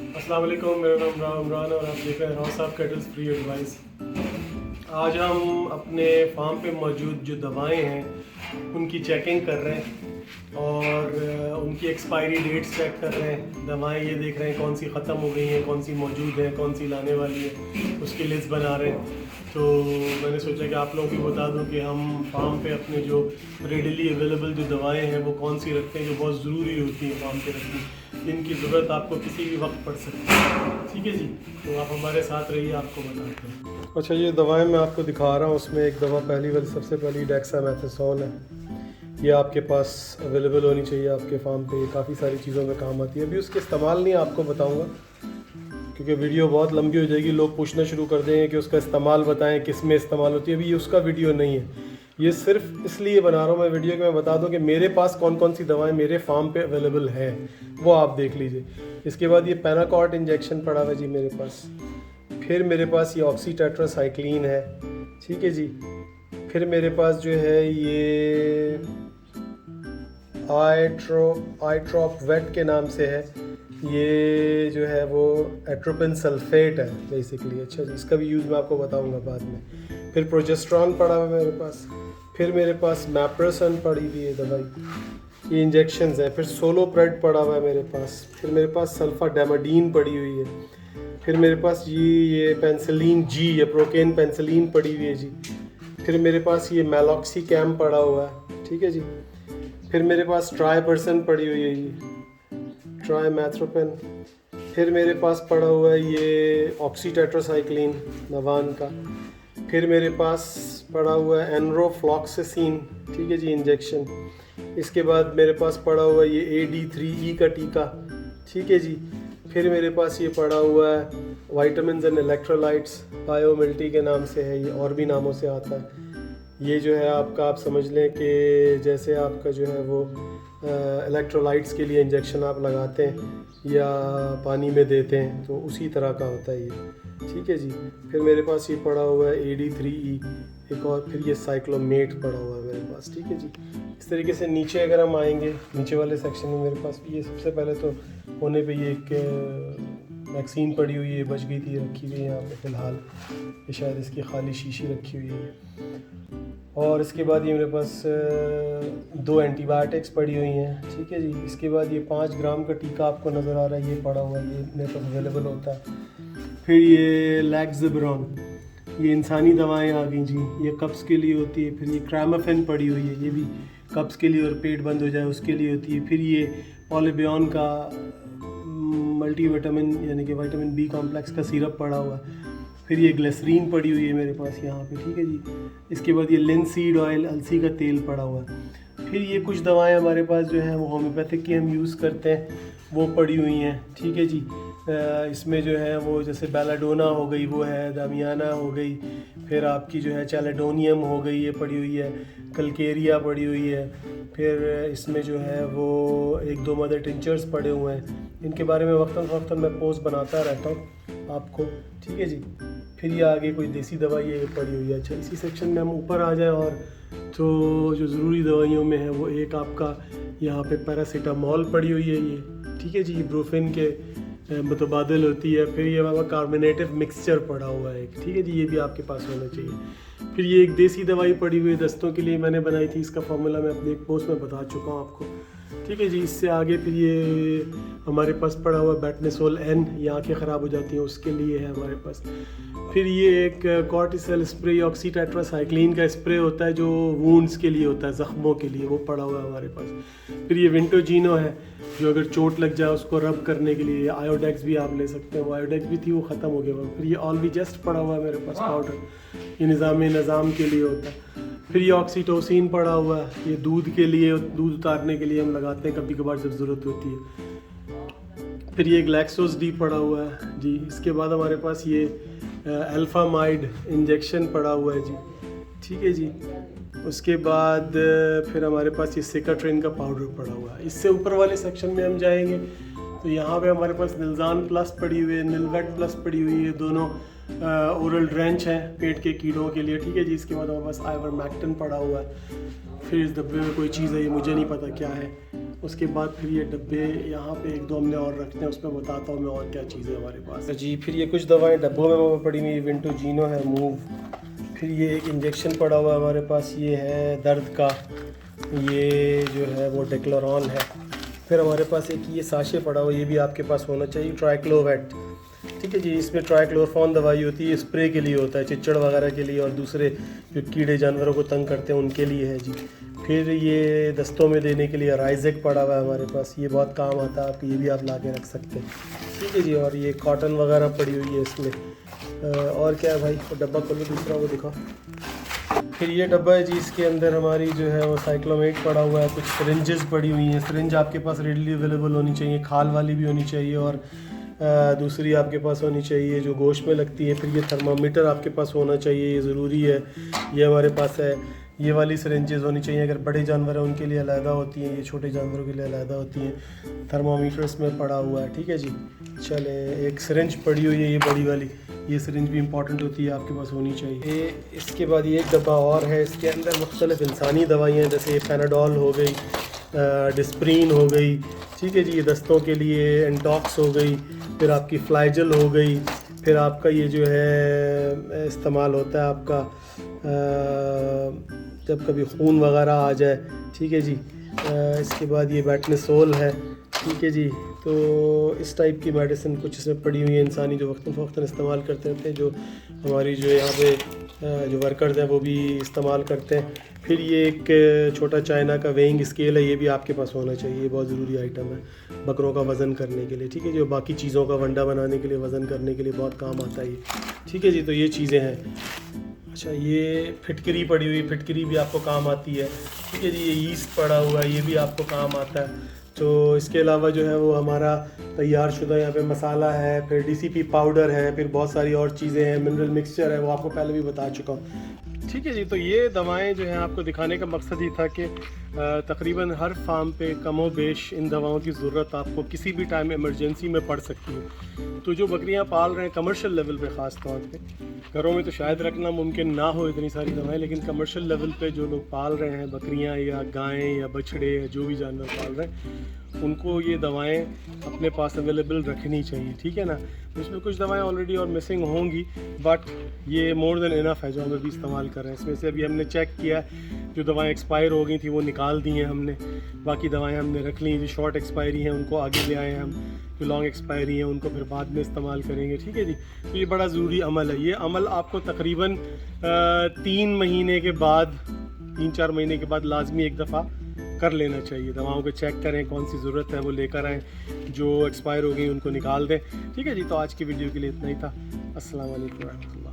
अस्सलाम वालेकुम, मेरा नाम इमरान और आप देख रहे हैं राव साहब कैटल्स फ्री एडवाइस। आज हम अपने फार्म पे मौजूद जो दवाएं हैं उनकी चेकिंग कर रहे हैं और उनकी एक्सपायरी डेट्स चेक कर रहे हैं। दवाएं ये देख रहे हैं कौन सी ख़त्म हो गई हैं, कौन सी मौजूद हैं, कौन सी लाने वाली है, उसकी लिस्ट बना रहे हैं। तो मैंने सोचा कि आप लोगों को बता दूं कि हम फार्म पे अपने जो रेडिली अवेलेबल जो दवाएं हैं वो कौन सी रखते हैं जो बहुत ज़रूरी होती हैं फार्म पे रखनी, जिनकी ज़रूरत आपको किसी भी वक्त पड़ सकती है। ठीक है जी, तो आप हमारे साथ रहिए, आपको बताते हैं। अच्छा, ये दवाएं मैं आपको दिखा रहा हूँ। उसमें एक दवा पहली वाली सबसे पहली डेक्सामेथासोन है। ये आपके पास अवेलेबल होनी चाहिए आपके फार्म पे। काफ़ी सारी चीज़ों में काम आती है। अभी उसके इस्तेमाल नहीं आपको बताऊँगा क्योंकि वीडियो बहुत लंबी हो जाएगी, लोग पूछना शुरू कर देंगे कि उसका इस्तेमाल बताएं, किस में इस्तेमाल होती है। अभी ये उसका वीडियो नहीं है, ये सिर्फ इसलिए बना रहा हूँ मैं वीडियो कि मैं बता दूँ कि मेरे पास कौन कौन सी दवाएं मेरे फार्म पे अवेलेबल हैं, वो आप देख लीजिए। इसके बाद ये पैनाकॉर्ट इंजेक्शन पड़ा हुआ है जी मेरे पास। फिर मेरे पास ये ऑक्सीटेट्रासाइक्लिन है, ठीक है जी। फिर मेरे पास जो है ये आईट्रोप वेट के नाम से है, ये जो है वो एट्रोपिन सल्फेट है बेसिकली। अच्छा जी, इसका भी यूज़ मैं आपको बताऊंगा बाद में। फिर प्रोजेस्ट्रॉन पड़ा हुआ है मेरे पास। फिर मेरे पास मैप्रोसन पड़ी हुई है दवाई, ये इंजेक्शंस हैं। फिर सोलोप्रेड पड़ा हुआ है मेरे पास। फिर मेरे पास सल्फाडेमाडीन पड़ी हुई है। फिर मेरे पास ये पेंसिलिन जी या प्रोकेन पेंसिलिन पड़ी हुई है जी। फिर मेरे पास ये मेलॉक्सिकैम पड़ा हुआ है, ठीक है जी। फिर मेरे पास ट्राइपर्सन पड़ी हुई है ये, ट्राइमेथ्रोपेन। फिर मेरे पास पड़ा हुआ है ये ऑक्सीटेट्रासाइक्लिन नवान का। फिर मेरे पास पड़ा हुआ है एनरोफ्लॉक्सासिन, ठीक है जी, इंजेक्शन। इसके बाद मेरे पास पड़ा हुआ है ये AD3E का टीका, ठीक है जी। फिर मेरे पास ये पड़ा हुआ है वाइटामिन एंड इलेक्ट्रोलाइट्स, बायोमिल्टी के नाम से है ये, और भी नामों से आता है। ये जो है आपका, आप समझ लें कि जैसे आपका जो है वो इलेक्ट्रोलाइट्स के लिए इंजेक्शन आप लगाते हैं या पानी में देते हैं, तो उसी तरह का होता है ये, ठीक है जी। फिर मेरे पास ये पड़ा हुआ है AD3E एक, और फिर ये साइक्लोमेट पड़ा हुआ है मेरे पास, ठीक है जी। इस तरीके से नीचे अगर हम आएंगे, नीचे वाले सेक्शन में मेरे पास ये सबसे पहले तो होने पे ये एक वैक्सीन पड़ी हुई है, बच गई थी, रखी हुई है यहाँ पे फ़िलहाल। ये शायद इसकी खाली शीशी रखी हुई है। और इसके बाद ये मेरे पास 2 एंटीबायोटिक्स पड़ी हुई हैं, ठीक है जी। इसके बाद ये 5 ग्राम का टीका आपको नज़र आ रहा है, ये पड़ा हुआ है, ये मेरे पास अवेलेबल होता है। फिर ये लैक्सब्रोन, ये इंसानी दवाएं आ गई जी, ये कब्ज़ के लिए होती है। फिर ये क्रामाफेन पड़ी हुई है, ये भी कब्ज़ के लिए और पेट बंद हो जाए उसके लिए होती है। फिर ये पॉलीबियन का मल्टीविटामिन यानी कि विटामिन B कॉम्प्लेक्स का सिरप पड़ा हुआ है। फिर ये ग्लिसरीन पड़ी हुई है मेरे पास यहाँ पे, ठीक है जी। इसके बाद ये लिनसीड ऑयल, अलसी का तेल पड़ा हुआ है। फिर ये कुछ दवाएं हमारे पास जो हैं वो होम्योपैथिक की हम यूज़ करते हैं, वो पड़ी हुई हैं, ठीक है जी। इसमें जो है वो जैसे बेलाडोना हो गई, वो है दामियाना हो गई। फिर आपकी जो है चैलेडोनियम हो गई, ये पड़ी हुई है। कलकेरिया पड़ी हुई है। फिर इसमें जो है वो 1-2 मदर टिंचर्स पड़े हुए हैं, इनके बारे में वक्तन फ़वक्तन मैं पोस्ट बनाता रहता हूँ आपको, ठीक है जी। फिर ये आगे कोई देसी दवाई ये पड़ी हुई है। अच्छा, इसी सेक्शन में हम ऊपर आ जाएं और तो जो ज़रूरी दवाइयों में है वो एक आपका यहाँ पे पैरासीटामॉल पड़ी हुई है ये, ठीक है जी, इब्रोफिन के मुतबादिल होती है। फिर ये वहाँ कार्बोनेटिव मिक्सचर पड़ा हुआ है एक, ठीक है जी, ये भी आपके पास होना चाहिए। फिर ये एक देसी दवाई पड़ी हुई है दस्तों के लिए, मैंने बनाई थी, इसका फार्मूला मैं अपने एक पोस्ट में बता चुका हूँ आपको, ठीक है जी। इससे आगे फिर ये हमारे पास पड़ा हुआ बेटनेसोल N, ये आँखें ख़राब हो जाती हैं उसके लिए है हमारे पास। फिर ये एक कॉर्टिसल स्प्रे, ऑक्सीटेट्रासाइक्लिन का स्प्रे होता है जो वुंड्स के लिए होता है, ज़ख्मों के लिए, वो पड़ा हुआ है हमारे पास। फिर ये विंटोजीनो है जो अगर चोट लग जाए उसको रब करने के लिए। आयोडेक्स भी आप ले सकते हैं, वो आयोडेक्स भी थी, वो ख़त्म हो गया। फिर ये ऑल्विजेस्ट पड़ा हुआ है मेरे पास पाउडर, ये निज़ाम के लिए होता है। फिर ये ऑक्सीटोसिन पड़ा हुआ है, ये दूध के लिए, दूध उतारने के लिए हम लगाते हैं कभी कभार जब ज़रूरत होती है। फिर ये ग्लैक्सोस डी पड़ा हुआ है जी। इसके बाद हमारे पास ये अल्फामाइड इंजेक्शन पड़ा हुआ है जी, ठीक है जी। उसके बाद फिर हमारे पास ये सिकाट्रिन का पाउडर पड़ा हुआ है। इससे ऊपर वाले सेक्शन में हम जाएंगे तो यहाँ पे हमारे पास निलजान प्लस पड़ी हुई है, निलवेट प्लस पड़ी हुई है, दोनों ओरल ड्रेंच हैं पेट के कीड़ों के लिए, ठीक है जी। इसके बाद हमारे पास आइवरमेक्टिन पड़ा हुआ है। फिर इस डब्बे में कोई चीज़ है, ये मुझे नहीं पता क्या है। उसके बाद फिर ये डब्बे यहाँ पे एक दो हमने और रखते हैं, उसमें बताता हूँ मैं और क्या चीज़ें हमारे पास जी। फिर ये कुछ दवाएं डब्बों में पड़ी हुई, विंटोजीनो है, मूव। फिर ये एक इंजेक्शन पड़ा हुआ है हमारे पास, ये है दर्द का, ये जो है वो डेक्लोरॉन है। फिर हमारे पास एक ये साशे पड़ा हुआ, ये भी आपके पास होना चाहिए, ट्राइक्लोवेट, ठीक है जी। इसमें ट्राइक्लोरफॉन दवाई होती है, स्प्रे के लिए होता है, चिच्चड़ वगैरह के लिए और दूसरे जो कीड़े जानवरों को तंग करते हैं उनके लिए है जी। फिर ये दस्तों में देने के लिए राइजेक पड़ा हुआ है हमारे पास, ये बहुत काम आता है आपको, ये भी आप ला के रख सकते हैं, ठीक है जी। और ये कॉटन वगैरह पड़ी हुई है इसमें। और क्या है भाई, वो डब्बा खोलो दूसरा, वो दिखाओ। फिर ये डब्बा है जी, इसके अंदर हमारी जो है वो साइक्लोमेट पड़ा हुआ है, कुछ सिरिंजेस पड़ी हुई हैं। सिरिंज आपके पास रेडली अवेलेबल होनी चाहिए, खाल वाली भी होनी चाहिए और दूसरी आपके पास होनी चाहिए जो गोश्त में लगती है। फिर ये थर्मामीटर आपके पास होना चाहिए, ये ज़रूरी है, ये हमारे पास है। ये वाली सिरिंजेस होनी चाहिए, अगर बड़े जानवर हैं उनके लिए अलहदा होती हैं, ये छोटे जानवरों के लिए अलहदा होती हैं। थर्मामीटर इसमें पड़ा हुआ है, ठीक है जी। चले, एक सिरिंज पड़ी हुई है ये बड़ी वाली, ये सिरिंज भी इंपॉर्टेंट होती है, आपके पास होनी चाहिए। इसके बाद ये एक डब्बा और है, इसके अंदर मुख्तलिफ इंसानी दवाइयाँ, जैसे पैनाडोल हो गई, डिस्प्रीन हो गई, ठीक है जी, ये दस्तों के लिए, एंटॉक्स हो गई, फिर आपकी फ्लाइजल हो गई, फिर आपका ये जो है इस्तेमाल होता है आपका जब कभी खून वगैरह आ जाए, ठीक है जी। इसके बाद ये बेटनेसोल है, ठीक है जी। तो इस टाइप की मेडिसिन कुछ इसमें पड़ी हुई है इंसानी, जो वक्तन फ़वक्तन इस्तेमाल करते रहते हैं, जो हमारी जो यहाँ पे जो वर्कर्स हैं वो भी इस्तेमाल करते हैं। फिर ये एक छोटा चाइना का वेइंग स्केल है, ये भी आपके पास होना चाहिए, ये बहुत ज़रूरी आइटम है बकरों का वज़न करने के लिए, ठीक है। जो बाकी चीज़ों का वंडा बनाने के लिए, वज़न करने के लिए बहुत काम आता है ये, ठीक है जी। तो ये चीज़ें हैं। अच्छा, ये फिटकरी पड़ी हुई, फिटकरी भी आपको काम आती है, ठीक है जी। ये ईस्ट पड़ा हुआ है, ये भी आपको काम आता है। तो इसके अलावा जो है वो हमारा तैयार शुदा यहाँ पे मसाला है, फिर DCP पाउडर है, फिर बहुत सारी और चीज़ें हैं, मिनरल मिक्सचर है, वो आपको पहले भी बता चुका हूँ, ठीक है जी। तो ये दवाएं जो हैं आपको दिखाने का मकसद ही था कि तकरीबन हर फार्म पे कमो बेश इन दवाओं की ज़रूरत आपको किसी भी टाइम इमरजेंसी में पड़ सकती है। तो जो बकरियां पाल रहे हैं कमर्शियल लेवल पे, ख़ास तौर पे घरों में तो शायद रखना मुमकिन ना हो इतनी सारी दवाएं, लेकिन कमर्शियल लेवल पे जो लोग पाल रहे हैं बकरियां या गायें या बछड़े या जो भी जानवर पाल रहे हैं, उनको ये दवाएं अपने पास अवेलेबल रखनी चाहिए, ठीक है ना। इसमें कुछ दवाएं ऑलरेडी और मिसिंग होंगी, बट ये मोर देन इनफ है जो हम अभी इस्तेमाल कर रहे हैं। इसमें से अभी हमने चेक किया, जो दवाएं एक्सपायर हो गई थी वो निकाल दी हैं हमने, बाकी दवाएं हमने रख ली। जो शॉर्ट एक्सपायरी हैं उनको आगे ले आए हैं हम, जो लॉन्ग एक्सपायरी हैं उनको फिर बाद में इस्तेमाल करेंगे, ठीक है जी। तो ये बड़ा ज़रूरी अमल है। ये अमल आपको तकरीबन 3 महीने के बाद, 3-4 महीने के बाद लाजमी एक दफ़ा कर लेना चाहिए। दवाओं को चेक करें, कौन सी ज़रूरत है वो लेकर आएँ, जो एक्सपायर हो गई उनको निकाल दें, ठीक है जी। तो आज की वीडियो के लिए इतना ही था। अस्सलाम वालेकुम रहमतुल्लाह।